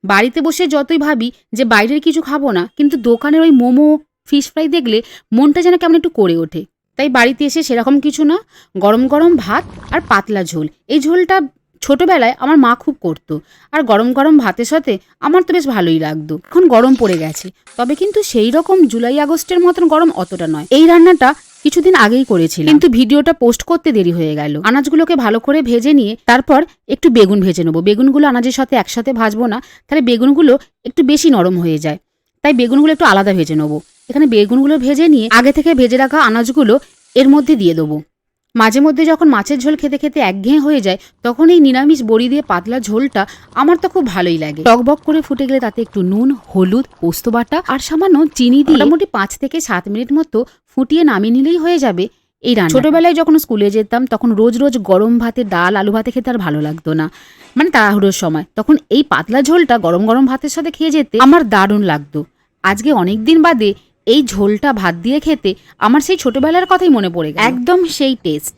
বাড়িতে বসে যতই ভাবি যে বাইরের কিছু খাবো না, কিন্তু দোকানের ওই মোমো, ফিশ ফ্রাই দেখলে মনটা যেন কেমন একটু করে ওঠে। তাই বাড়িতে এসে সেরকম কিছু না, গরম গরম ভাত আর পাতলা ঝোল। এই ঝোলটা ছোটবেলায় আমার মা খুব করতো, আর গরম গরম ভাতের সাথে আমার তো বেশ ভালোই লাগতো। এখন গরম পড়ে গেছে, তবে কিন্তু সেই রকম জুলাই আগস্টের মতন গরম অতটা নয়। এই রান্নাটা কিছুদিন আগেই করেছিলাম, কিন্তু ভিডিওটা পোস্ট করতে দেরি হয়ে গেল। আনাজগুলোকে ভালো করে ভেজে নিয়ে তারপর একটু বেগুন ভেজে নেবো। বেগুনগুলো আনাজের সাথে একসাথে ভাজবো না, তাহলে বেগুনগুলো একটু বেশি নরম হয়ে যায়। তাই বেগুনগুলো একটু আলাদা ভেজে নেবো। এখানে বেগুনগুলো ভেজে নিয়ে আগে থেকে ভেজে রাখা আনাজগুলো এর মধ্যে দিয়ে দেবো। মাঝে মধ্যে যখন মাছের ঝোল খেতে খেতে একঘেয়ে হয়ে যায়, তখন এই নিরামিষ বড়ি দিয়ে পাতলা ঝোলটা আমার তো খুব ভালোই লাগে। টকবক করে ফুটে গেলে তাতে একটু নুন, হলুদ, পোস্ত বাটা আর সামান্য চিনি দিয়ে মোটামুটি 5 থেকে 7 মিনিট মতো ফুটিয়ে নামিয়ে নিলেই হয়ে যাবে এই রান্না। ছোটবেলায় যখন স্কুলে যেতাম তখন রোজ রোজ গরম ভাতে ডাল আলু ভাতে খেতে আর ভালো লাগতো না, মানে তাড়াহুড়োর সময়। তখন এই পাতলা ঝোলটা গরম গরম ভাতের সাথে খেয়ে যেতে আমার দারুণ লাগতো। আজকে অনেকদিন বাদে এই ঝোলটা ভাত দিয়ে খেতে আমার সেই ছোটবেলার কথাই মনে পড়ে গেল। একদম সেই টেস্ট।